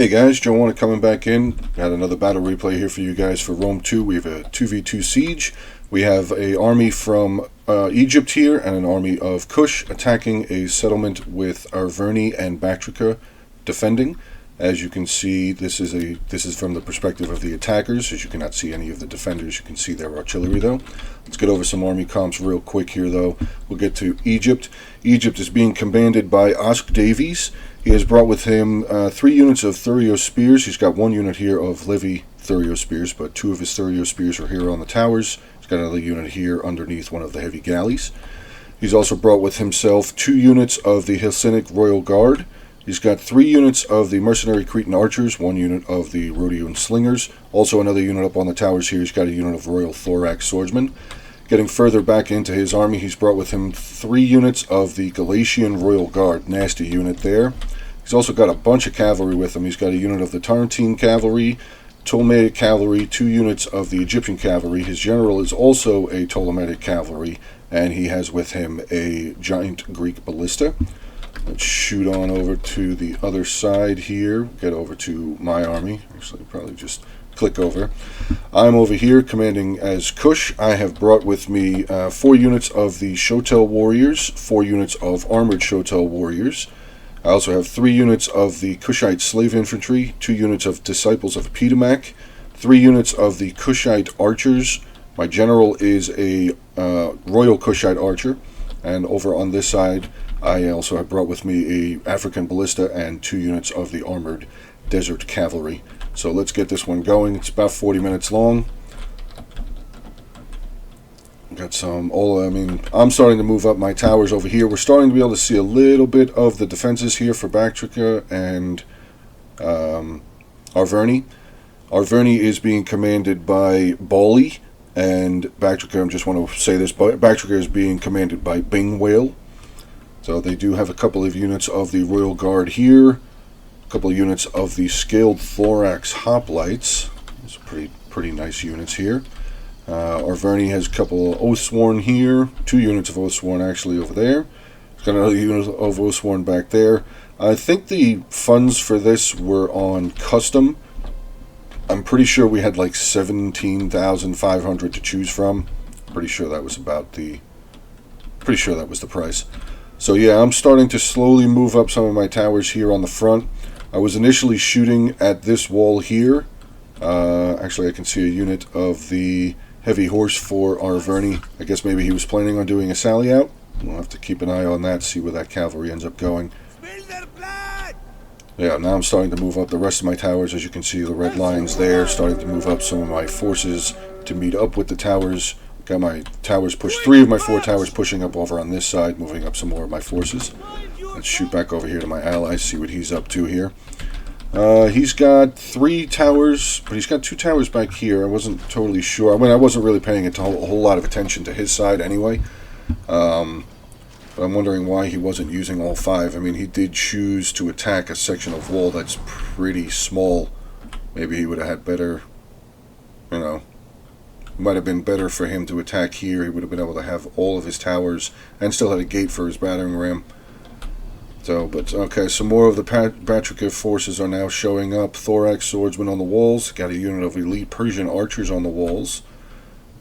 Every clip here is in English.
Hey guys, Joe Warner coming back in. Got another battle replay here for you guys for Rome 2. We have a 2v2 siege. We have an army from Egypt here and an army of Kush attacking a settlement with Arverni and Bactrica defending. As you can see, this is from the perspective of the attackers. As you cannot see any of the defenders, you can see their artillery though. Let's get over some army comps real quick here though. We'll get to Egypt. Egypt is being commanded by Osk Davies. He has brought with him 3 units of Thurio spears. He's got 1 unit here of Livy Thurio spears, but 2 of his Thurio spears are here on the towers. He's got another unit here underneath one of the heavy galleys. He's also brought with himself 2 units of the Hellenic Royal Guard. He's got 3 units of the Mercenary Cretan Archers, 1 unit of the Rhodian Slingers. Also another unit up on the towers here. He's got a unit of Royal Thorax Swordsmen. Getting further back into his army, he's brought with him 3 units of the Galatian Royal Guard. Nasty unit there. He's also got a bunch of cavalry with him. He's got a unit of the Tarentine Cavalry, Ptolemaic Cavalry, 2 units of the Egyptian Cavalry. His general is also a Ptolemaic Cavalry, and he has with him a giant Greek ballista. Let's shoot on over to the other side here. Get over to my army. Actually, probably just click over. I'm over here commanding as Kush. I have brought with me 4 units of the Shotel Warriors, 4 units of Armored Shotel Warriors. I also have 3 units of the Kushite Slave Infantry, 2 units of Disciples of Pedomac, 3 units of the Kushite Archers. My general is a Royal Kushite Archer. And over on this side, I also have brought with me a African Ballista and 2 units of the Armored Desert Cavalry. So let's get this one going. It's about 40 minutes long. Got some, I'm starting to move up my towers over here. We're starting to be able to see a little bit of the defenses here for Bactrica and Arverni. Arverni is being commanded by Bali, and Bactrica, I just want to say this, Bactrica is being commanded by Bing Whale. So they do have a couple of units of the Royal Guard here, a couple of units of the Scaled Thorax Hoplites. Those are pretty nice units here. Arverni has a couple of Oathsworn here, 2 units of Oathsworn actually over there. He's got another unit of Oathsworn back there. I think the funds for this were on custom. I'm pretty sure we had like 17,500 to choose from. Pretty sure that was the price. So yeah, I'm starting to slowly move up some of my towers here on the front. I was initially shooting at this wall here. Actually, I can see a unit of the Heavy Horse for Arverni. I guess maybe he was planning on doing a sally out. We'll have to keep an eye on that, see where that cavalry ends up going. Yeah, now I'm starting to move up the rest of my towers. As you can see, the red lines there, starting to move up some of my forces to meet up with the towers. Got my towers pushed, 3 of my 4 towers pushing up over on this side, moving up some more of my forces. Let's shoot back over here to my ally, see what he's up to here. He's got 3 towers, but he's got 2 towers back here. I wasn't totally sure. I mean, I wasn't really paying a whole lot of attention to his side anyway. But I'm wondering why he wasn't using all 5. I mean, he did choose to attack a section of wall that's pretty small. Maybe he would have had better, it might have been better for him to attack here. He would have been able to have all of his towers and still had a gate for his battering ram. So, but okay, some more of the Bactrica forces are now showing up. Thorax Swordsmen on the walls. Got a unit of elite Persian archers on the walls.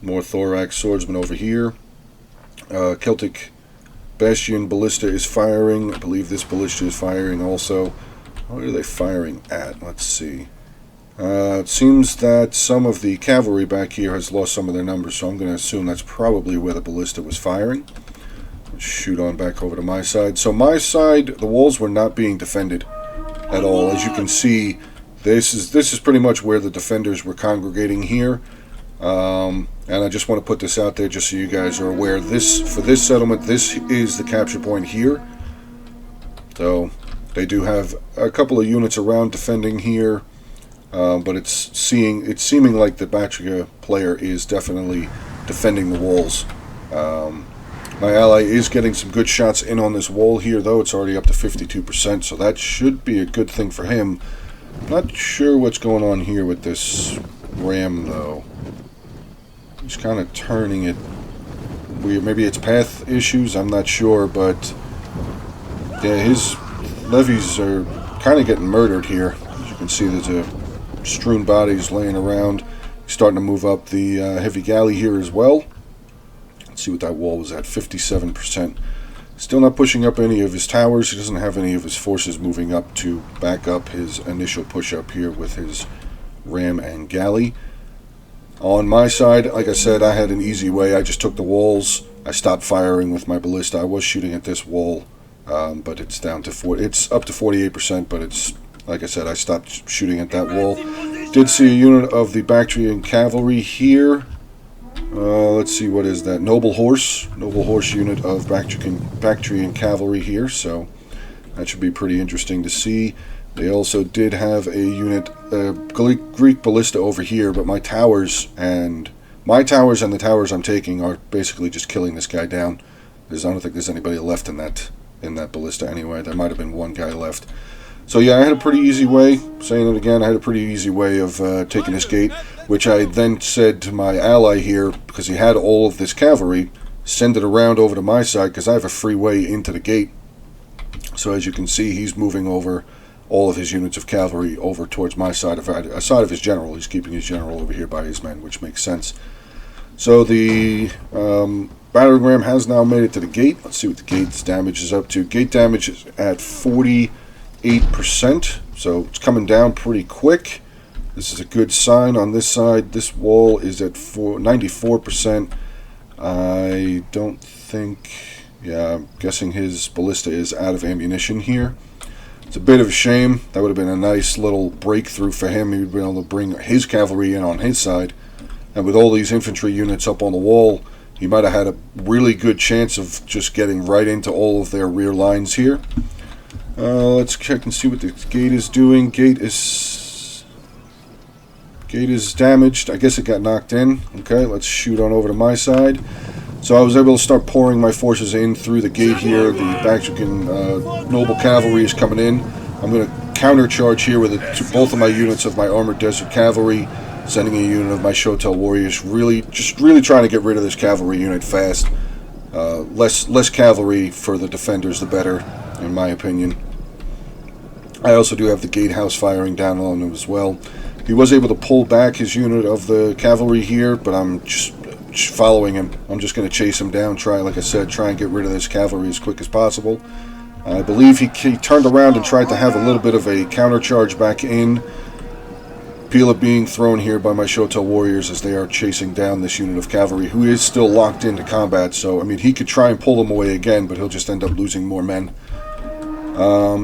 More Thorax Swordsmen over here. Celtic Bastion Ballista is firing. I believe this ballista is firing also. What are they firing at? Let's see. It seems that some of the cavalry back here has lost some of their numbers, so I'm going to assume that's probably where the ballista was firing. Shoot on back over to my side. So my side, the walls were not being defended at all. As you can see, this is pretty much where the defenders were congregating here. And I just want to put this out there just so you guys are aware. For this settlement, this is the capture point here. So they do have a couple of units around defending here, but it's seeming like the Bactrica player is definitely defending the walls. My ally is getting some good shots in on this wall here, though. It's already up to 52%, so that should be a good thing for him. Not sure what's going on here with this ram, though. He's kind of turning it weird. Maybe it's path issues, I'm not sure, but yeah, his levies are kind of getting murdered here. As you can see there's a strewn bodies laying around. He's starting to move up the heavy galley here as well. Let's see what that wall was at, 57%. Still not pushing up any of his towers. He doesn't have any of his forces moving up to back up his initial push up here with his ram and galley. On my side, like I said, I had an easy way. I just took the walls. I stopped firing with my ballista. I was shooting at this wall, but it's down to it's up to 48%, but it's, like I said, I stopped shooting at that wall. Did see a unit of the Bactrian cavalry here. Let's see, what is that? Noble horse unit of Bactrian cavalry here, so that should be pretty interesting to see. They also did have a unit, Greek ballista over here, but my towers and the towers I'm taking are basically just killing this guy down. I don't think there's anybody left in that ballista anyway. There might have been one guy left. So yeah, I had a pretty easy way, saying it again, I had a pretty easy way of taking this gate, which I then said to my ally here, because he had all of this cavalry, send it around over to my side, because I have a free way into the gate. So as you can see, he's moving over all of his units of cavalry over towards my side, aside of his general. He's keeping his general over here by his men, which makes sense. So the battering ram has now made it to the gate. Let's see what the gate's damage is up to. Gate damage is at 48%, so it's coming down pretty quick. This is a good sign on this side. This wall is at 94%. I don't think, yeah, I'm guessing his ballista is out of ammunition here. It's a bit of a shame. That would have been a nice little breakthrough for him. He would be able to bring his cavalry in on his side. And with all these infantry units up on the wall, he might have had a really good chance of just getting right into all of their rear lines here. Let's check and see what the gate is doing. Gate is damaged. I guess it got knocked in. Okay, let's shoot on over to my side. So I was able to start pouring my forces in through the gate here. The Bactrian noble cavalry is coming in. I'm going to countercharge here with both of my units of my armored desert cavalry, sending a unit of my Shotel warriors. Really trying to get rid of this cavalry unit fast. Less cavalry for the defenders, the better, in my opinion. I also do have the gatehouse firing down on him as well. He was able to pull back his unit of the cavalry here, but I'm just following him. I'm just going to chase him down, like I said, try and get rid of this cavalry as quick as possible. I believe he turned around and tried to have a little bit of a countercharge back in. Pila being thrown here by my Shotel warriors as they are chasing down this unit of cavalry, who is still locked into combat. So, I mean, he could try and pull them away again, but he'll just end up losing more men.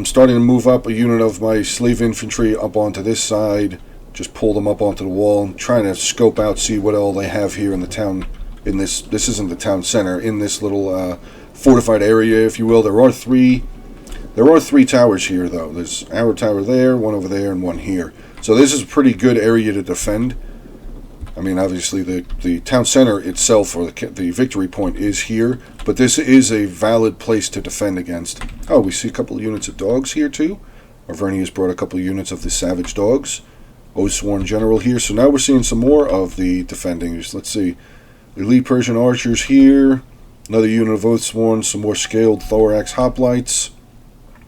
Starting to move up a unit of my slave infantry up onto this side. Just pull them up onto the wall and trying to scope out, see what all they have here in the town. This isn't the town center. In this little fortified area, if you will, there are three towers here, though. There's our tower there, one over there, and one here. So this is a pretty good area to defend. I mean, obviously the town center itself, or the victory point, is here, but this is a valid place to defend against. Oh, we see a couple of units of dogs here too. Arverni has brought a couple of units of the savage dogs. Oathsworn general here. So now we're seeing some more of the defending. Let's see. Elite Persian archers here. Another unit of Oathsworn. Some more scaled thorax hoplites.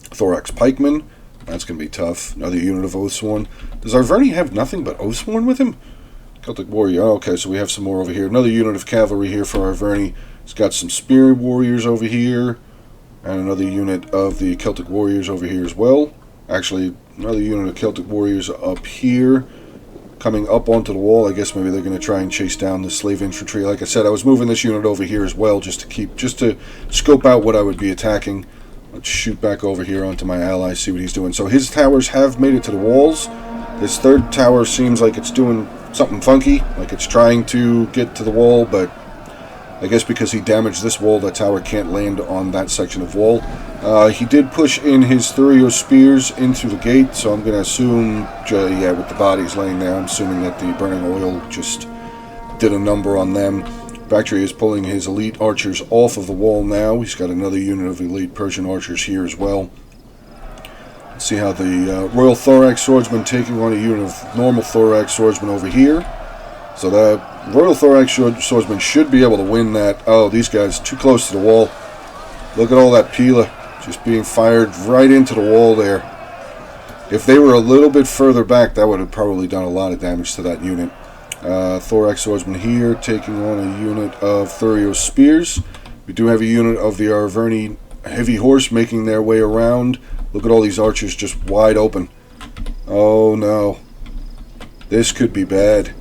Thorax pikemen. That's going to be tough. Another unit of Oathsworn. Does Arverni have nothing but Oathsworn with him? Celtic warrior. Oh, okay, so we have some more over here. Another unit of cavalry here for Arverni. He's got some spear warriors over here. And another unit of the Celtic warriors over here as well. Actually, another unit of Celtic warriors up here, coming up onto the wall. I guess maybe they're going to try and chase down the slave infantry. Like I said, I was moving this unit over here as well, just to scope out what I would be attacking. Let's shoot back over here onto my ally, see what he's doing. So his towers have made it to the walls. This third tower seems like it's doing something funky, like it's trying to get to the wall, but I guess because he damaged this wall, that tower can't land on that section of wall. He did push in his Thurio spears into the gate, so I'm going to assume, yeah, with the bodies laying there, I'm assuming that the burning oil just did a number on them. Bactria is pulling his elite archers off of the wall now. He's got another unit of elite Persian archers here as well. Let's see how the Royal Thorax Swordsman taking on a unit of normal Thorax Swordsman over here. So the Royal Thorax Swordsman should be able to win that. Oh, these guys too close to the wall. Look at all that Pila just being fired right into the wall there. If they were a little bit further back, that would have probably done a lot of damage to that unit. Thorax Swordsman here, taking on a unit of Thurios Spears. We do have a unit of the Arverni Heavy Horse making their way around. Look at all these archers just wide open. Oh no. This could be bad.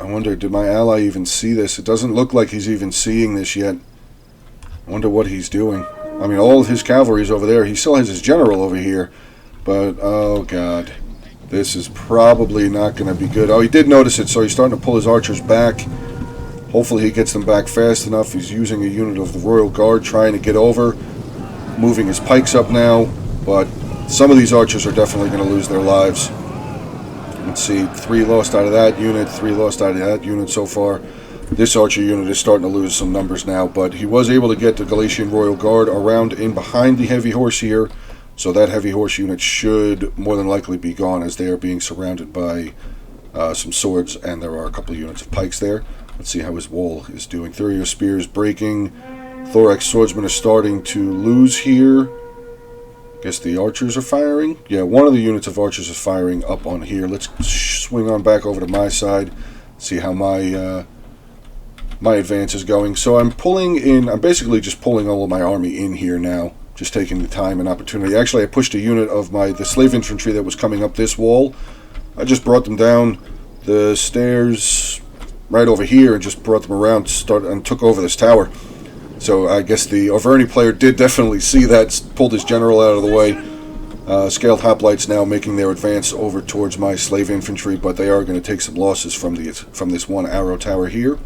I wonder, did my ally even see this? It doesn't look like he's even seeing this yet. I wonder what he's doing. I mean, all of his cavalry is over there. He still has his general over here. But, oh god. This is probably not going to be good. Oh, he did notice it, so he's starting to pull his archers back. Hopefully he gets them back fast enough. He's using a unit of the Royal Guard trying to get over. Moving his pikes up now. But some of these archers are definitely going to lose their lives. Let's see, 3 lost out of that unit, 3 lost out of that unit so far. This archer unit is starting to lose some numbers now, but he was able to get the Galatian Royal Guard around in behind the heavy horse here, so that heavy horse unit should more than likely be gone as they are being surrounded by some swords, and there are a couple of units of pikes there. Let's see how his wall is doing. Thurios Spears breaking. Thorax Swordsman is starting to lose here. Guess the archers are firing. Yeah, one of the units of archers is firing up on here. Let's swing on back over to my side. See how my my advance is going. So I'm pulling in. I'm basically just pulling all of my army in here now. Just taking the time and opportunity. Actually, I pushed a unit of the slave infantry that was coming up this wall. I just brought them down the stairs right over here and just brought them around, and took over this tower. So I guess the Arverni player did definitely see that, pulled his general out of the way. Scaled Hoplites now making their advance over towards my slave infantry, but they are going to take some losses from this one arrow tower here.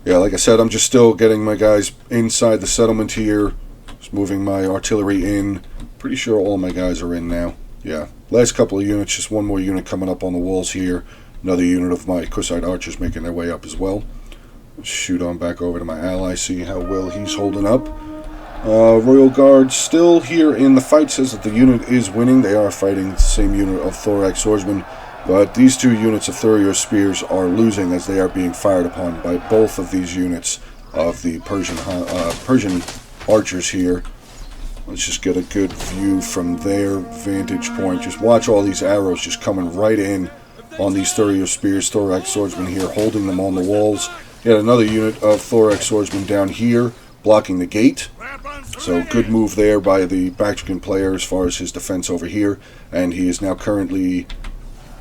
Yeah, like I said, I'm just still getting my guys inside the settlement here. Just moving my artillery in. Pretty sure all my guys are in now. Yeah, last couple of units, just one more unit coming up on the walls here. Another unit of my Kushite archers making their way up as well. Shoot on back over to my ally, see how well he's holding up. Royal Guard still here in the fight, says that the unit is winning. They are fighting the same unit of Thorax Swordsmen, but these 2 units of Thurios Spears are losing as they are being fired upon by both of these units of the Persian archers here. Let's just get a good view from their vantage point. Just watch all these arrows just coming right in on these Thurios Spears. Thorax Swordsmen here holding them on the walls. Yet another unit of Thorax Swordsmen down here blocking the gate. So good move there by the Bactrian player as far as his defense over here. And he is now currently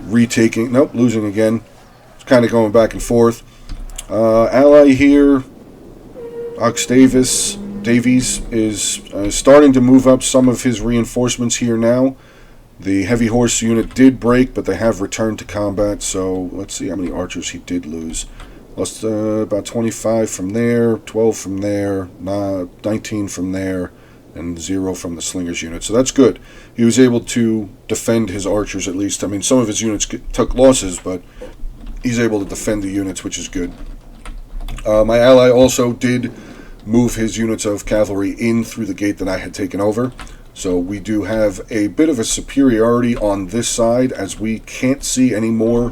retaking, nope, losing again. It's kind of going back and forth. Ally here, Octavius Davies, is starting to move up some of his reinforcements here now. The heavy horse unit did break, but they have returned to combat. So let's see how many archers he did lose. Lost about 25 from there, 12 from there, 19 from there, and 0 from the slingers unit. So that's good. He was able to defend his archers at least. I mean, some of his units took losses, but he's able to defend the units, which is good. My ally also did move his units of cavalry in through the gate that I had taken over. So we do have a bit of a superiority on this side, as we can't see any more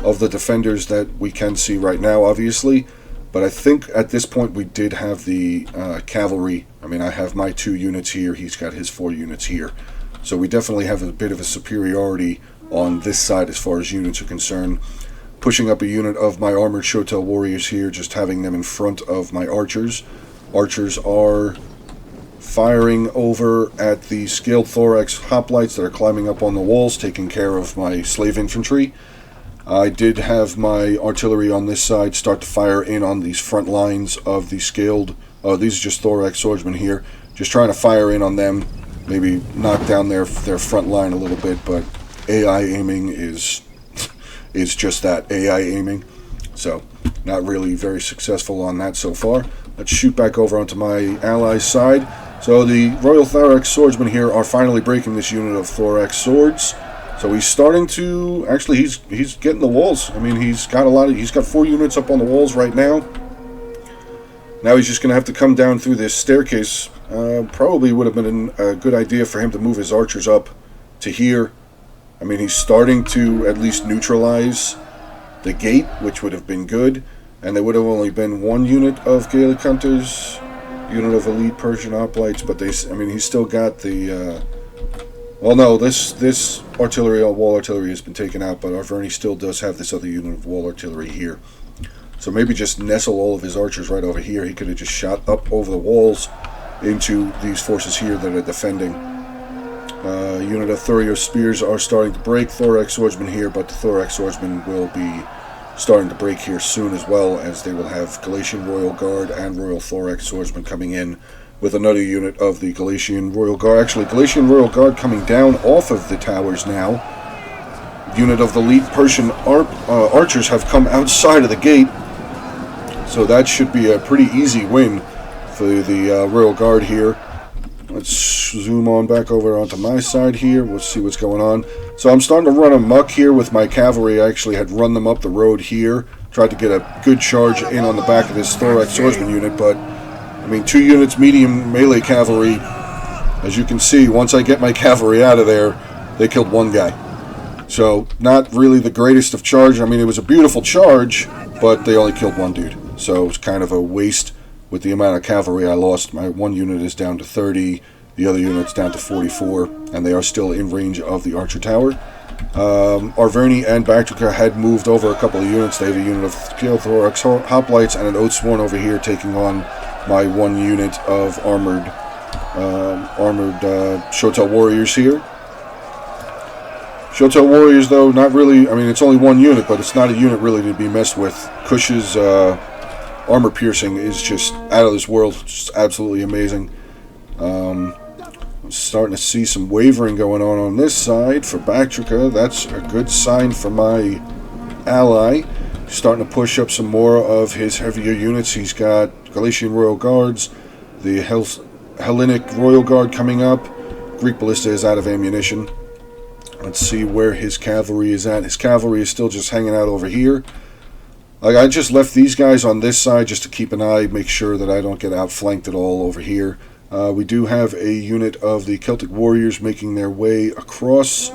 of the defenders that we can see right now, obviously. But I think at this point we did have the cavalry. I mean, I have my 2 units here. He's got his 4 units here. So we definitely have a bit of a superiority on this side as far as units are concerned. Pushing up a unit of my armored Shotel warriors here, just having them in front of my archers. Archers are firing over at the Scaled Thorax Hoplites that are climbing up on the walls, taking care of my slave infantry. I did have my artillery on this side start to fire in on these front lines of the Scaled, these are just Thorax Swordsmen here, just trying to fire in on them, maybe knock down their front line a little bit, but AI aiming is just that, AI aiming. So, not really very successful on that so far. Let's shoot back over onto my allies' side. So the Royal Thorax Swordsmen here are finally breaking this unit of Thorax Swords. So he's starting to, actually he's getting the walls. I mean, he's got 4 units up on the walls right now. Now he's just going to have to come down through this staircase. Probably would have been a good idea for him to move his archers up to here. I mean, he's starting to at least neutralize the gate, which would have been good. And there would have only been 1 unit of Gaelic Hunters. unit of elite Persian hoplites, but I mean, he's still got the, well, no, this artillery, wall artillery has been taken out, but Arverni still does have this other unit of wall artillery here. So maybe just nestle all of his archers right over here. He could have just shot up over the walls into these forces here that are defending. Unit of Thurio spears are starting to break. Thorax swordsmen here, but the Thorax swordsmen will be starting to break here soon, as well as they will have Galatian Royal Guard and Royal Thorax swordsmen coming in with another unit of the Galatian Royal Guard. Actually, Galatian Royal Guard coming down off of the towers now. Unit of the elite Persian archers have come outside of the gate, so that should be a pretty easy win for the Royal Guard here. Let's zoom on back over onto my side here. We'll see what's going on. So I'm starting to run amok here with my cavalry. I actually had run them up the road here. Tried to get a good charge in on the back of this Thorax swordsman unit, but I mean, 2 units medium melee cavalry. As you can see, once I get my cavalry out of there, they killed 1 guy. So not really the greatest of charge. I mean, it was a beautiful charge, but they only killed 1 dude. So it was kind of a waste. With the amount of cavalry I lost, my 1 unit is down to 30, the other unit's down to 44, and they are still in range of the Archer Tower. Arverni and Bactrica had moved over a couple of units. They have a unit of Thorax hoplites and an Oathsworn over here taking on my 1 unit of armored Shotel warriors here. Shotel warriors, though, not really. I mean, it's only 1 unit, but it's not a unit really to be messed with. Kush's armor piercing is just out of this world, just absolutely amazing. I'm starting to see some wavering going on this side for Bactrica. That's a good sign for my ally. He's starting to push up some more of his heavier units. He's got Galatian Royal Guards, the Hellenic Royal Guard coming up. Greek Ballista is out of ammunition. Let's see where his cavalry is at. His cavalry is still just hanging out over here. Like, I just left these guys on this side just to keep an eye, make sure that I don't get outflanked at all over here. We do have a unit of the Celtic Warriors making their way across.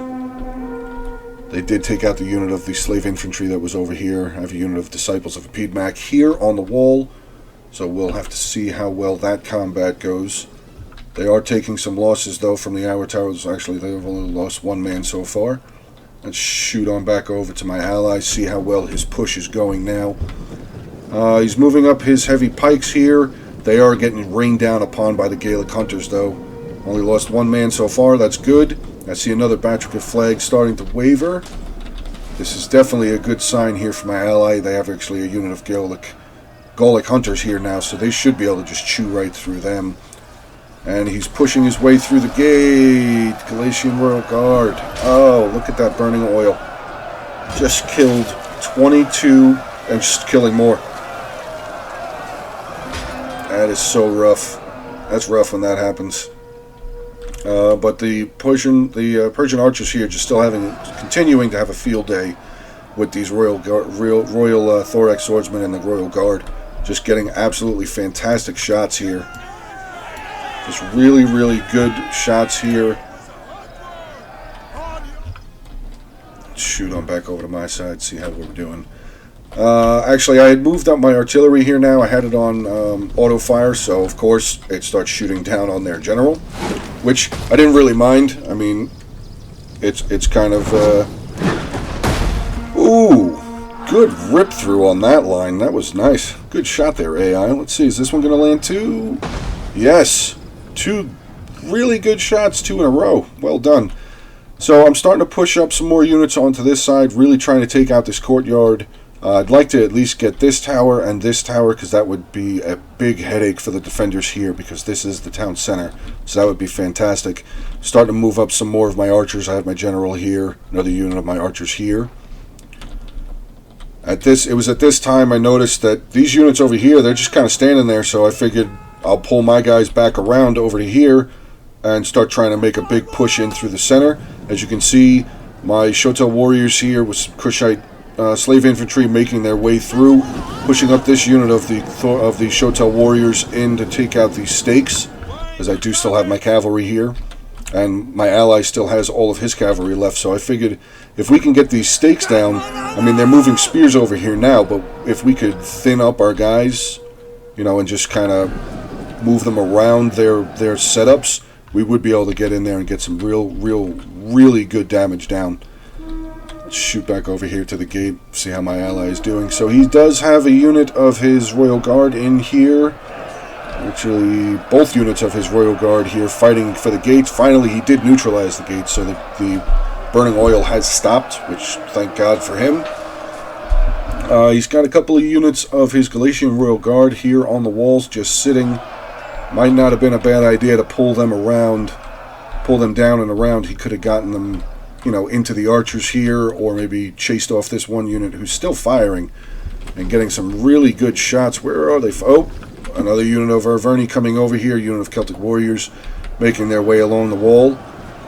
They did take out the unit of the Slave Infantry that was over here. I have a unit of Disciples of Epidmac here on the wall, so we'll have to see how well that combat goes. They are taking some losses, though, from the Hour Towers. Actually, they've only lost 1 man so far. Let's shoot on back over to my ally, see how well his push is going now. He's moving up his heavy pikes here. They are getting rained down upon by the Gaelic hunters, though. Only lost 1 man so far, that's good. I see another Bactrica flag starting to waver. This is definitely a good sign here for my ally. They have actually a unit of Gallic hunters here now, so they should be able to just chew right through them. And he's pushing his way through the gate. Galatian Royal Guard. Oh, look at that burning oil. Just killed 22 and just killing more. That is so rough. That's rough when that happens. But the Persian archers here just still continuing to have a field day with these Royal Thorax swordsmen and the Royal Guard. Just getting absolutely fantastic shots here. Just really, really good shots here. Shoot on back over to my side, see how we're doing. Actually, I had moved up my artillery here now. I had it on auto fire, so of course it starts shooting down on their general, which I didn't really mind. I mean, it's kind of ooh, good rip through on that line. That was nice. Good shot there, AI. Let's see, is this one going to land too? Yes. 2 really good shots, 2 in a row. Well done. So I'm starting to push up some more units onto this side, really trying to take out this courtyard. I'd like to at least get this tower and this tower, because that would be a big headache for the defenders here, because this is the town center. So that would be fantastic. Starting to move up some more of my archers. I have my general here, another unit of my archers here. It was at this time I noticed that these units over here, they're just kind of standing there, so I figured I'll pull my guys back around over to here and start trying to make a big push in through the center. As you can see, my Shotel warriors here with Kushite slave infantry making their way through, pushing up this unit of the Shotel warriors in to take out these stakes, as I do still have my cavalry here, and my ally still has all of his cavalry left. So I figured if we can get these stakes down, I mean, they're moving spears over here now, but if we could thin up our guys, you know, and just kind of move them around their setups, we would be able to get in there and get some really good damage down. Let's shoot back over here to the gate, see how my ally is doing. So he does have a unit of his Royal Guard in here. Actually, both units of his Royal Guard here fighting for the gates. Finally, he did neutralize the gates, so that the burning oil has stopped, which, thank God for him. He's got a couple of units of his Galatian Royal Guard here on the walls, just sitting. Might not have been a bad idea to pull them around, pull them down and around. He could have gotten them, you know, into the archers here, or maybe chased off this one unit who's still firing and getting some really good shots. Where are they? Oh, another unit of Arverni coming over here, unit of Celtic Warriors making their way along the wall.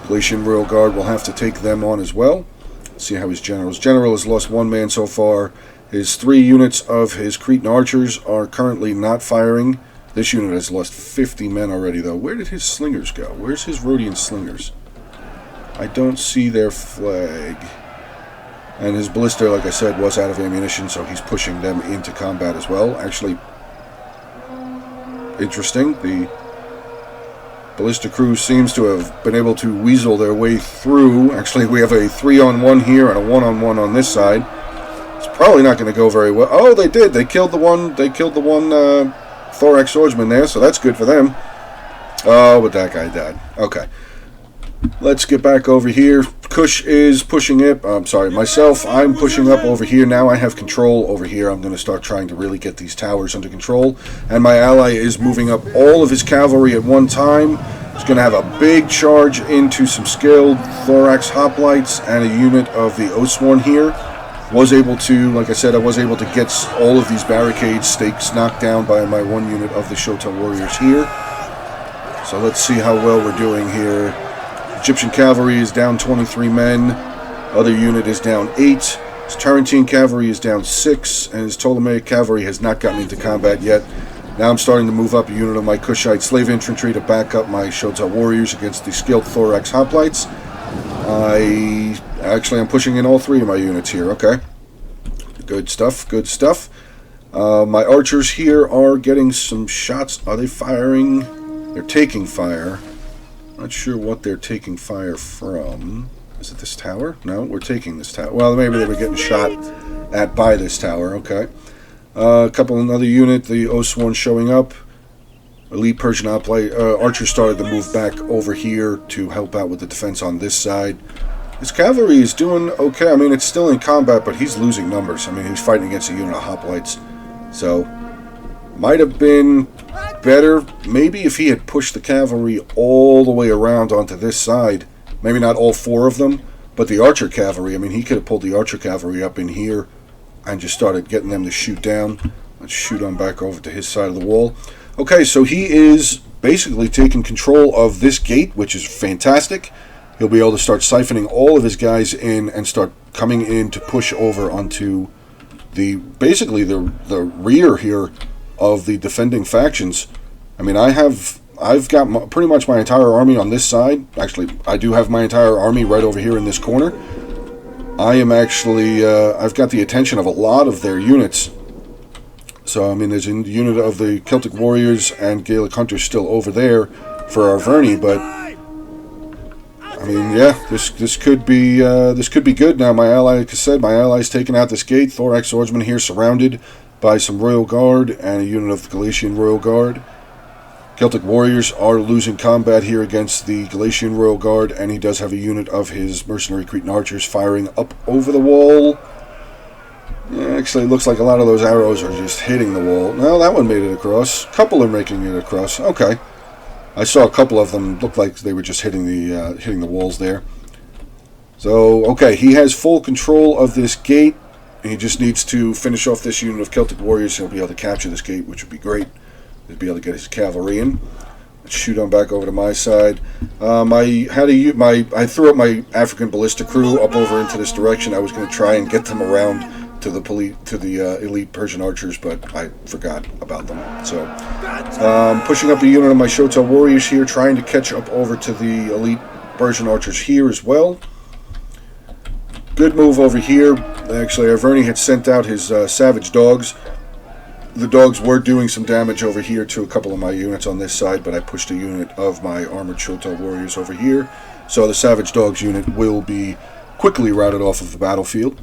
Galatian Royal Guard will have to take them on as well. Let's see how his generals. General has lost one man so far. His 3 units of his Cretan archers are currently not firing. This unit has lost 50 men already, though. Where did his slingers go? Where's his Rhodian slingers? I don't see their flag. And his ballista, like I said, was out of ammunition, so he's pushing them into combat as well. Actually, interesting. The ballista crew seems to have been able to weasel their way through. Actually, we have a 3-on-1 here and a 1-on-1 on this side. It's probably not going to go very well. Oh, they did. They killed the one. They killed the one thorax swordsman there, so that's good for them. Oh, but that guy died. Okay. Let's get back over here. Kush is pushing it. I'm sorry, myself. I'm pushing up over here now. I have control over here. I'm going to start trying to really get these towers under control. And my ally is moving up all of his cavalry at one time. He's going to have a big charge into some scaled thorax hoplites and a unit of the Oathsworn here. Was able to, like I said, I was able to get all of these barricade stakes knocked down by my one unit of the Shota Warriors here. So let's see how well we're doing here. Egyptian cavalry is down 23 men. Other unit is down 8. His Tarentine cavalry is down 6. And his Ptolemaic cavalry has not gotten into combat yet. Now I'm starting to move up a unit of my Kushite slave infantry to back up my Shota Warriors against the skilled thorax hoplites. I'm pushing in all 3 of my units here. Okay. Good stuff. Good stuff. My archers here are getting some shots. Are they firing? They're taking fire. Not sure what they're taking fire from. Is it this tower? No, we're taking this tower. Well, maybe they were getting shot at by this tower. Okay. Another unit, the Oathsworn showing up. Elite Persian archers started to move back over here to help out with the defense on this side. His cavalry is doing okay. I mean, it's still in combat, but he's losing numbers. I mean, he's fighting against a unit of hoplites. So, might have been better maybe if he had pushed the cavalry all the way around onto this side. Maybe not all 4 of them, but the archer cavalry. I mean, he could have pulled the archer cavalry up in here and just started getting them to shoot down. Let's shoot on back over to his side of the wall. Okay, so he is basically taking control of this gate, which is fantastic. He'll be able to start siphoning all of his guys in and start coming in to push over onto basically the rear here of the defending factions. I mean, I've got pretty much my entire army on this side. Actually, I do have my entire army right over here in this corner. I am actually, I've got the attention of a lot of their units. So, I mean, there's a unit of the Celtic Warriors and Gaelic Hunters still over there for Arverni, but I mean, yeah, this could be good now. My ally, like I said, my ally's taken out this gate. Thorax swordsman here, surrounded by some Royal Guard and a unit of the Galatian Royal Guard. Celtic Warriors are losing combat here against the Galatian Royal Guard, and he does have a unit of his mercenary Cretan archers firing up over the wall. Yeah, actually, it looks like a lot of those arrows are just hitting the wall. No, that one made it across. A couple are making it across. Okay. I saw a couple of them look like they were just hitting the walls there. So, okay, he has full control of this gate. He just needs to finish off this unit of Celtic Warriors. He'll be able to capture this gate, which would be great. He'll be able to get his cavalry in. Let's shoot on back over to my side. I threw up my African ballista crew up over into this direction. I was going to try and get them around to the elite Persian archers, but I forgot about them. So, pushing up a unit of my Shota Warriors here, trying to catch up over to the elite Persian archers here as well. Good move over here. Actually, Arverni had sent out his savage dogs. The dogs were doing some damage over here to a couple of my units on this side, but I pushed a unit of my armored Shoto warriors over here. So the Savage Dogs unit will be quickly routed off of the battlefield.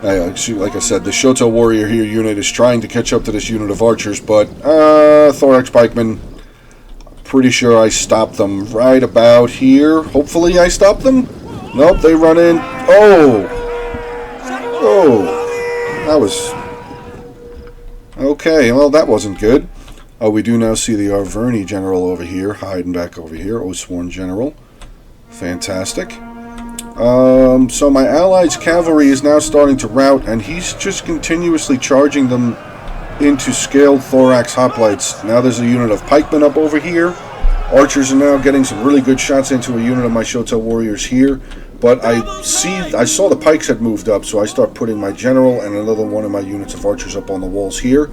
Like I said, the Shoto warrior here unit is trying to catch up to this unit of archers, but Thorax Pikemen, pretty sure I stopped them right about here. Hopefully I stopped them. Nope, they run in. Oh! Oh! That was... Okay, well, that wasn't good. We do now see the Arverni general over here, hiding back over here. Oathsworn general. Fantastic. So my allies' cavalry is now starting to rout, and he's just continuously charging them into scaled thorax hoplites. Now there's a unit of pikemen up over here. Archers are now getting some really good shots into a unit of my Shoto warriors here. But I saw the pikes had moved up, so I start putting my general and another one of my units of archers up on the walls here.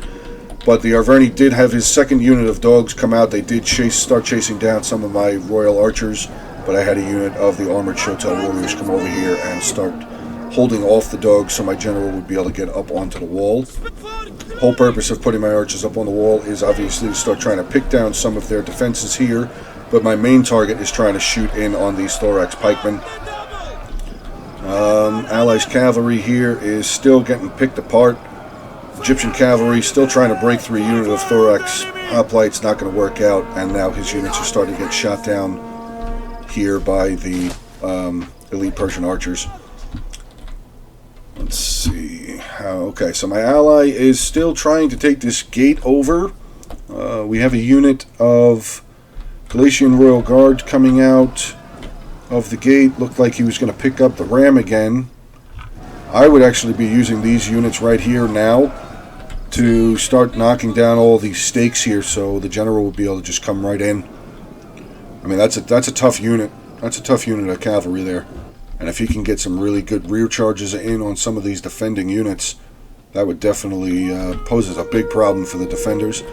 But the Arverni did have his second unit of dogs come out. They did start chasing down some of my royal archers, but I had a unit of the armored Shoto warriors come over here and start holding off the dogs so my general would be able to get up onto the wall. The whole purpose of putting my archers up on the wall is obviously to start trying to pick down some of their defenses here, but my main target is trying to shoot in on these thorax pikemen. Allies cavalry here is still getting picked apart. Egyptian cavalry still trying to break through a unit of thorax hoplites, not going to work out, and now his units are starting to get shot down here by the elite Persian archers. Let's see. Okay, so my ally is still trying to take this gate over. We have a unit of Galatian Royal Guard coming out of the gate. Looked like he was going to pick up the ram again. I would actually be using these units right here now to start knocking down all these stakes here, so the general would be able to just come right in. I mean, that's a tough unit. That's a tough unit of cavalry there. And if he can get some really good rear charges in on some of these defending units, that would definitely pose a big problem for the defenders.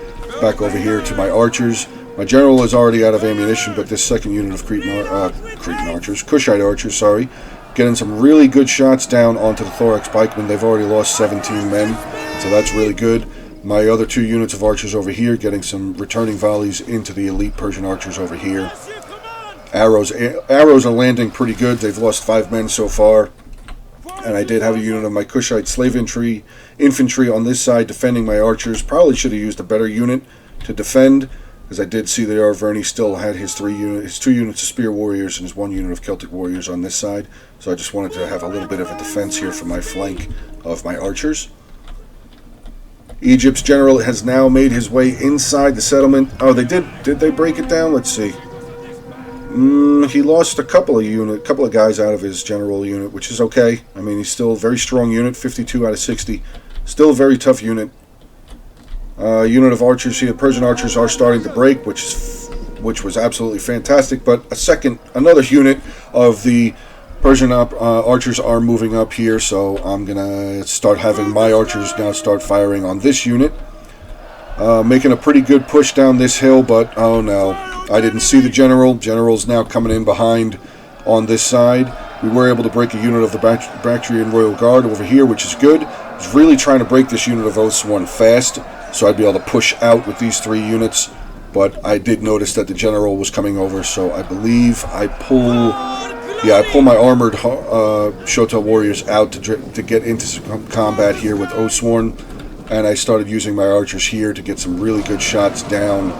Back over here to my archers. My general is already out of ammunition, but this second unit of Kushite archers, sorry, getting some really good shots down onto the thorax pikemen. They've already lost 17 men, so that's really good. My other two units of archers over here getting some returning volleys into the elite Persian archers over here. Arrows are landing pretty good. They've lost 5 men so far. And I did have a unit of my Kushite slave infantry on this side defending my archers. Probably should have used a better unit to defend, because I did see the Arverni still had his 2 units of spear warriors and his 1 unit of Celtic warriors on this side. So I just wanted to have a little bit of a defense here for my flank of my archers. Egypt's general has now made his way inside the settlement. Oh, they did they break it down? Let's see. He lost a couple of guys out of his general unit, which is okay. I mean, he's still a very strong unit, 52 out of 60. Still a very tough unit. Unit of archers here, Persian archers are starting to break, which was absolutely fantastic. But another unit of the Persian archers are moving up here, so I'm gonna start having my archers now start firing on this unit. Making a pretty good push down this hill, but oh no, I didn't see the general. General's now coming in behind on this side. We were able to break a unit of the Bactrian Royal Guard over here, which is good. I was really trying to break this unit of Oathsworn fast, so I'd be able to push out with these 3 units, but I did notice that the general was coming over, so I believe I pull my armored Shoto warriors out to get into some combat here with Oathsworn. And I started using my archers here to get some really good shots down.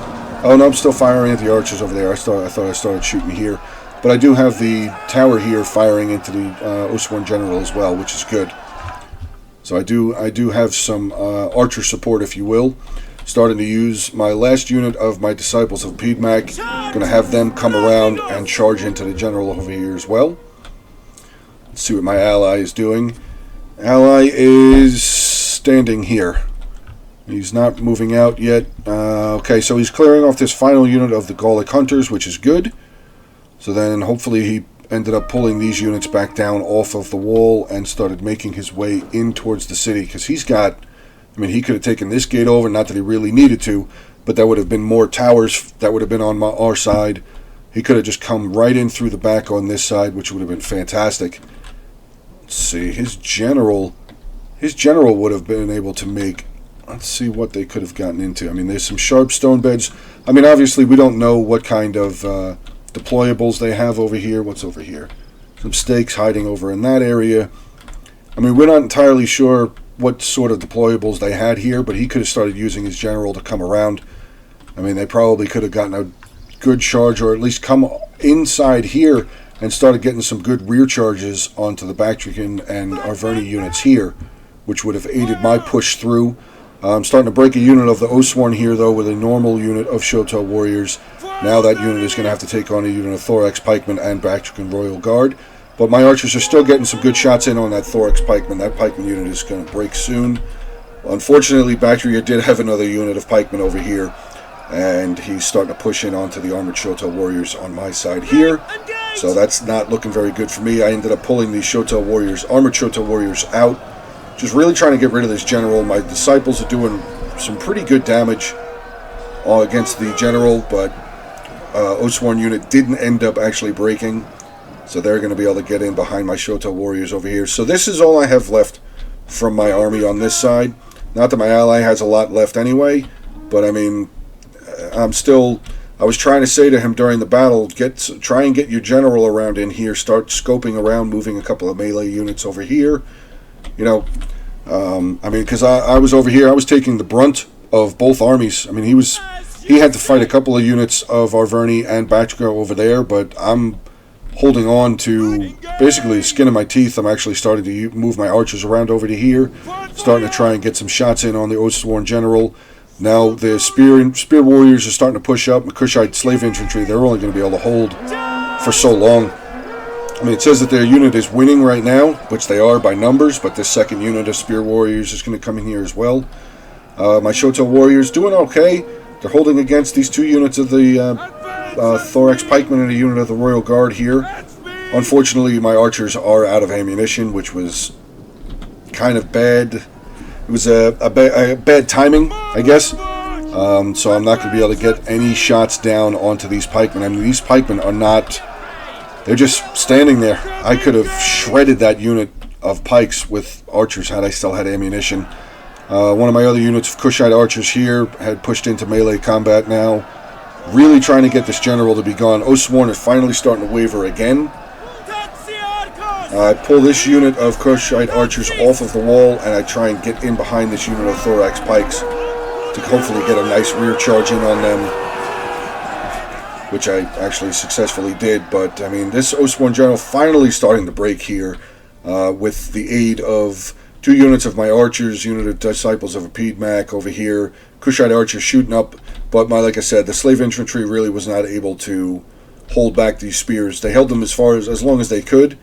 Oh no, I'm still firing at the archers over there. I thought I started shooting here. But I do have the tower here firing into the Oathsworn general as well, which is good. So I do have some archer support, if you will. Starting to use my last unit of my Disciples of Piedmach. Going to have them come around and charge into the general over here as well. Let's see what my ally is doing. Ally is standing here. He's not moving out yet. Okay, so he's clearing off this final unit of the Gallic Hunters, which is good. So then hopefully he ended up pulling these units back down off of the wall and started making his way in towards the city, because he could have taken this gate over, not that he really needed to, but there would have been more towers that would have been on our side. He could have just come right in through the back on this side, which would have been fantastic. Let's see, his general would have been able to make let's see what they could have gotten into. I mean, there's some sharp stone beds. I mean, obviously, we don't know what kind of deployables they have over here. What's over here? Some stakes hiding over in that area. I mean, we're not entirely sure what sort of deployables they had here, but he could have started using his general to come around. I mean, they probably could have gotten a good charge, or at least come inside here and started getting some good rear charges onto the Bactrian and Arverni units here, which would have aided my push through. I'm starting to break a unit of the Oathsworn here, though, with a normal unit of Shotel warriors. Now that unit is going to have to take on a unit of Thorax pikemen and Bactrian Royal Guard. But my archers are still getting some good shots in on that Thorax pikeman. That pikeman unit is going to break soon. Unfortunately, Bactria did have another unit of pikemen over here, and he's starting to push in onto the armored Shotel warriors on my side here. So that's not looking very good for me. I ended up pulling these Shotel warriors, armored Shotel warriors out. Just really trying to get rid of this general. My disciples are doing some pretty good damage against the general, but Oathsworn unit didn't end up actually breaking. So they're going to be able to get in behind my Shotel warriors over here. So this is all I have left from my army on this side. Not that my ally has a lot left anyway, but I mean, I was trying to say to him during the battle, try and get your general around in here, start scoping around, moving a couple of melee units over here. You know, I mean, because I was over here, I was taking the brunt of both armies. I mean, he had to fight a couple of units of Arverni and Bactrica over there, but I'm holding on to basically the skin of my teeth. I'm actually starting to move my archers around over to here, starting to try and get some shots in on the Oathsworn general. Now the spear warriors are starting to push up. Kushite slave infantry, they're only going to be able to hold for so long. I mean, it says that their unit is winning right now, which they are by numbers, but this second unit of spear warriors is going to come in here as well. My Shotel warriors doing okay. They're holding against these two units of the Thorax pikemen and a unit of the Royal Guard here. Unfortunately, my archers are out of ammunition, which was kind of bad. It was a bad timing, I guess. So I'm not going to be able to get any shots down onto these pikemen. I mean, these pikemen are not... They're just standing there. I could have shredded that unit of pikes with archers had I still had ammunition. One of my other units of Kushite archers here had pushed into melee combat now. Really trying to get this general to be gone. Oathsworn is finally starting to waver again. I pull this unit of Kushite archers off of the wall, and I try and get in behind this unit of Thorax pikes to hopefully get a nice rear charge in on them, which I actually successfully did. But I mean, this Oathsworn general finally starting to break here with the aid of two units of my archers, unit of disciples of Apidmac over here, Kushite archers shooting up. But like I said, the slave infantry really was not able to hold back these spears. They held them as long as they could.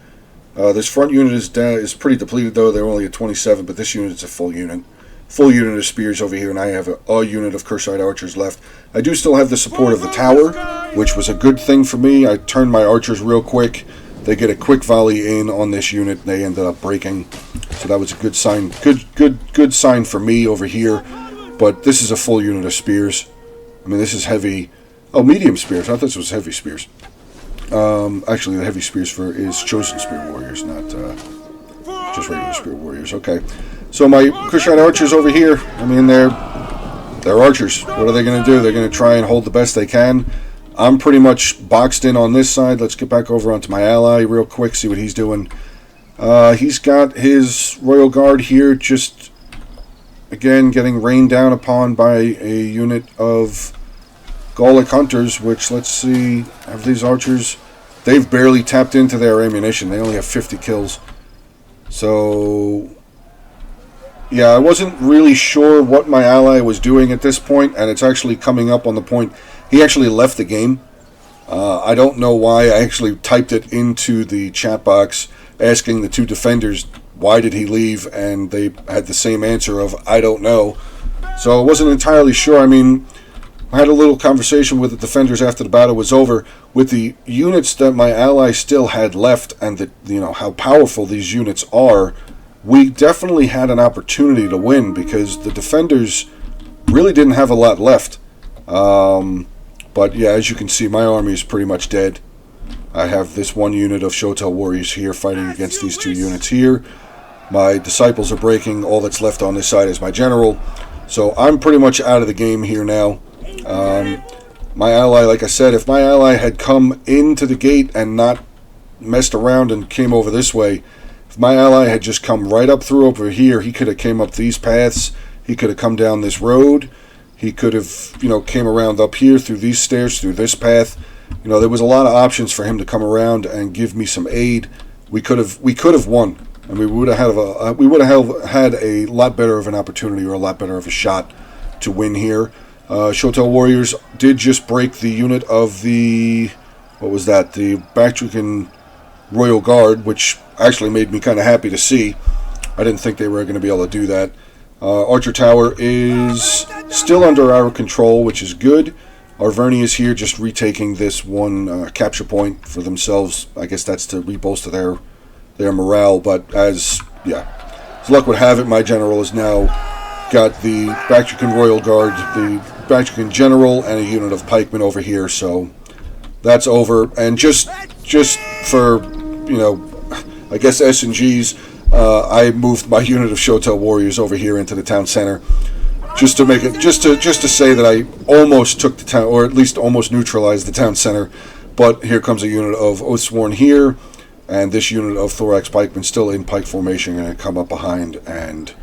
This front unit is pretty depleted, though. They're only at 27, but this unit is a full unit. Full unit of spears over here, and I have a unit of Kushite archers left. I do still have the support of the tower, which was a good thing for me. I turned my archers real quick. They get a quick volley in on this unit, and they ended up breaking. So that was a good sign. Good sign for me over here. But this is a full unit of spears. I mean, this is heavy. Oh, medium spears. I thought this was heavy spears. Actually, the heavy spears is chosen spear warriors, not just regular spear warriors. Okay. So my Kushite archers over here, I mean, they're archers. What are they going to do? They're going to try and hold the best they can. I'm pretty much boxed in on this side. Let's get back over onto my ally real quick, see what he's doing. He's got his Royal Guard here, just, again, getting rained down upon by a unit of Gallic hunters, which, let's see, have these archers... They've barely tapped into their ammunition. They only have 50 kills. So... yeah, I wasn't really sure what my ally was doing at this point, and it's actually coming up on the point. He actually left the game. I don't know why. I actually typed it into the chat box asking the two defenders why did he leave, and they had the same answer of I don't know. So I wasn't entirely sure. I mean, I had a little conversation with the defenders after the battle was over with the units that my ally still had left, and how powerful these units are. We definitely had an opportunity to win because the defenders really didn't have a lot left. But yeah, as you can see, my army is pretty much dead. I have this one unit of Shotel warriors here fighting against these two units here. My disciples are breaking. All that's left on this side is my general. So I'm pretty much out of the game here now. My ally, like I said, if my ally had come into the gate and not messed around and came over this way, if my ally had just come right up through over here, he could have came up these paths. He could have come down this road. He could have, came around up here through these stairs, through this path. There was a lot of options for him to come around and give me some aid. We could have won, and we would have had a lot better of an opportunity or a lot better of a shot to win here. Shotel Warriors did just break the unit of the the Bactrian Royal Guard, which actually made me kind of happy to see. I didn't think they were going to be able to do that. Archer Tower is still under our control, which is good. Arverni is here just retaking this one capture point for themselves. I guess that's to rebolster their morale, but as luck would have it, my general has now got the Bactrian Royal Guard, the Bactrian General, and a unit of pikemen over here, so that's over. And just for, I guess S&Gs, I moved my unit of Shotel Warriors over here into the town center, just to make it, just to say that I almost took the town, or at least almost neutralized the town center. But here comes a unit of Oathsworn here, and this unit of Thorax pikemen still in pike formation, and come up behind, and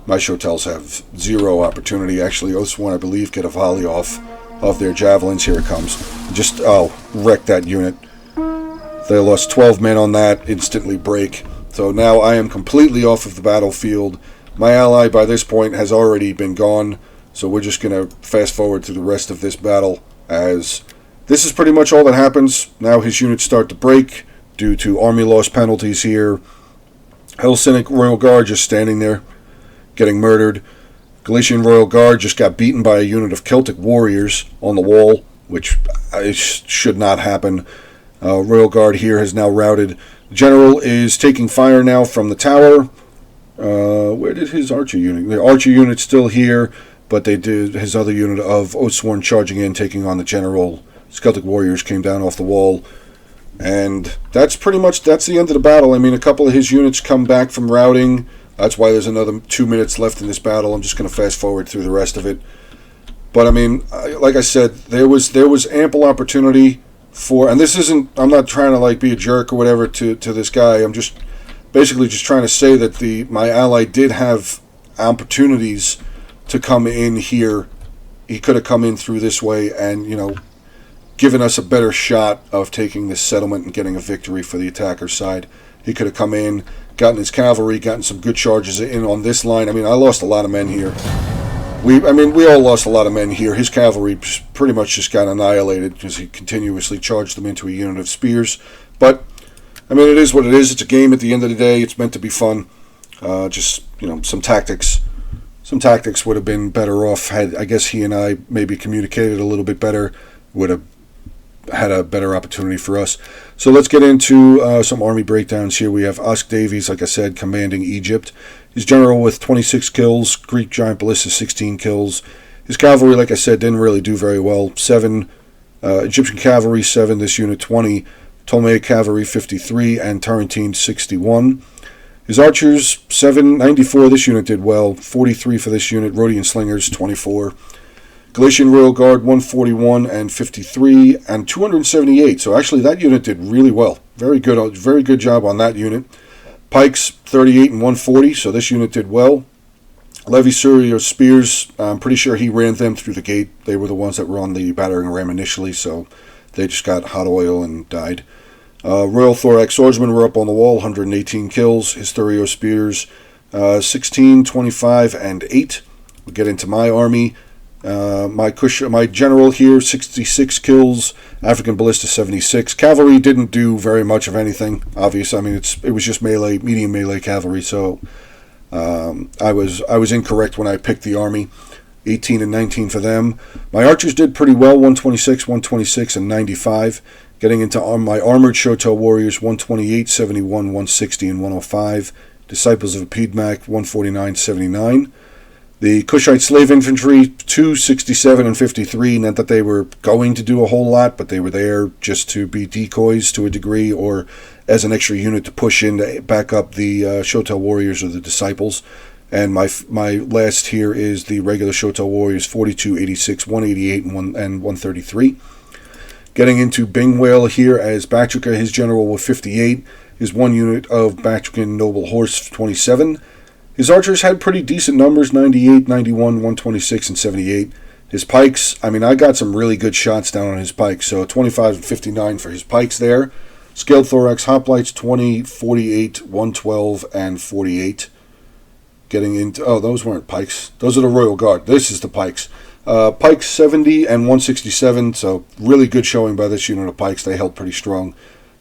my Shotels have zero opportunity. Actually, Oathsworn, I believe, get a volley off of their javelins. Here it comes. Just wreck that unit. They lost 12 men on that. Instantly break. So now I am completely off of the battlefield. My ally by this point has already been gone, so we're just going to fast forward to the rest of this battle, as this is pretty much all that happens. Now his units start to break due to army loss penalties here. Helsinic Royal Guard just standing there, getting murdered. Galician Royal Guard just got beaten by a unit of Celtic warriors on the wall, which should not happen. Royal Guard here has now routed. General is taking fire now from the tower. Where did his archer unit? The archer unit's still here, but they did his other unit of Oathsworn charging in, taking on the general. Celtic warriors came down off the wall, and that's the end of the battle. I mean, a couple of his units come back from routing. That's why there's another 2 minutes left in this battle. I'm just going to fast forward through the rest of it. But I mean, like I said, there was ample opportunity for, and this isn't, I'm not trying to be a jerk or whatever to this guy. I'm just basically just trying to say that my ally did have opportunities to come in here. He could have come in through this way and, given us a better shot of taking this settlement and getting a victory for the attacker's side. He could have come in, gotten his cavalry, gotten some good charges in on this line. I mean, I lost a lot of men here. We all lost a lot of men here. His cavalry pretty much just got annihilated because he continuously charged them into a unit of spears. But, I mean, it is what it is. It's a game at the end of the day. It's meant to be fun. Some tactics. Some tactics would have been better off had, I guess, he and I maybe communicated a little bit better. Would have had a better opportunity for us. So let's get into some army breakdowns here. We have Usk Davies, like I said, commanding Egypt. His general with 26 kills, Greek Giant Ballista 16 kills. His cavalry, like I said, didn't really do very well. 7 Egyptian cavalry, 7 this unit, 20. Ptolemaic cavalry 53 and Tarentine 61. His archers 794. This unit did well. 43 for this unit. Rhodian slingers 24. Galician Royal Guard 141 and 53 and 278. So actually that unit did really well. Very good job on that unit. Pikes 38 and 140. So this unit did well. Levi Suryo spears, I'm pretty sure he ran them through the gate. They were the ones that were on the battering ram initially, so they just got hot oil and died. Royal Thorax swordsmen were up on the wall, 118 kills. Hysterio spears, 16, 25, and 8. We'll get into my army. My general here, 66 kills. African Ballista, 76. Cavalry didn't do very much of anything, obviously. I mean, it was just melee, medium melee cavalry, so I was incorrect when I picked the army. 18 and 19 for them. My archers did pretty well, 126, 126, and 95. Getting into my armored Shotel warriors, 128, 71, 160, and 105. Disciples of Piedmont, 149, 79. The Kushite slave infantry, 267 and 53. Not that they were going to do a whole lot, but they were there just to be decoys to a degree, or as an extra unit to push in to back up the Shotel warriors or the disciples. And my last here is the regular Shoto Warriors, 42, 86, 188, and 133. Getting into Bing Whale here as Bactrica, his general with 58. His 1 unit of Bactrican Noble Horse, 27. His archers had pretty decent numbers, 98, 91, 126, and 78. His pikes, I mean, I got some really good shots down on his pikes, so 25 and 59 for his pikes there. Scaled Thorax Hoplites, 20, 48, 112, and 48. Getting into, oh, those weren't pikes. Those are the Royal Guard. This is the pikes. Pikes 70 and 167, so really good showing by this unit of pikes. They held pretty strong.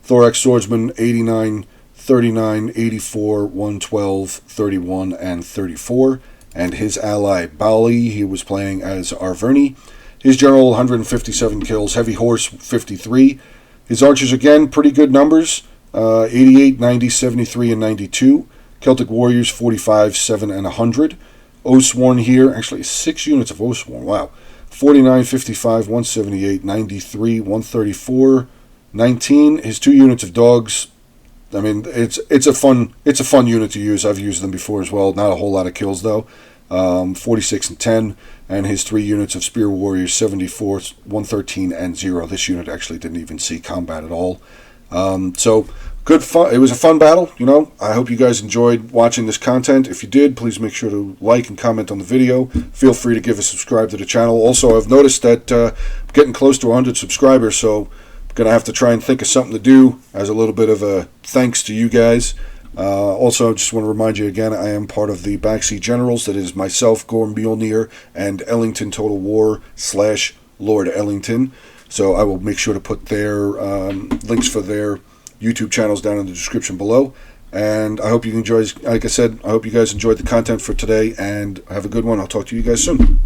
Thorax Swordsman, 89, 39, 84, 112, 31, and 34. And his ally, Bali, he was playing as Arverni. His general, 157 kills. Heavy Horse, 53. His archers, again, pretty good numbers. 88, 90, 73, and 92. Celtic Warriors, 45, 7, and 100. Oathsworn here, actually 6 units of Oathsworn, wow. 49, 55, 178, 93, 134, 19. His 2 units of dogs, I mean, it's a fun unit to use. I've used them before as well. Not a whole lot of kills though. 46 and 10, and his 3 units of Spear Warriors, 74, 113, and 0. This unit actually didn't even see combat at all. So good fun. It was a fun battle. I hope you guys enjoyed watching this content. If you did, please make sure to like and comment on the video. Feel free to give a subscribe to the channel. Also, I've noticed that I'm getting close to 100 subscribers, so going to have to try and think of something to do as a little bit of a thanks to you guys. Also, I just want to remind you again, I am part of the Backseat Generals. That is myself, Gorm Mjolnir, and Ellington Total War / Lord Ellington. So I will make sure to put their links for their YouTube channels down in the description below. And I hope you enjoy, like I said, I hope you guys enjoyed the content for today, and have a good one. I'll talk to you guys soon.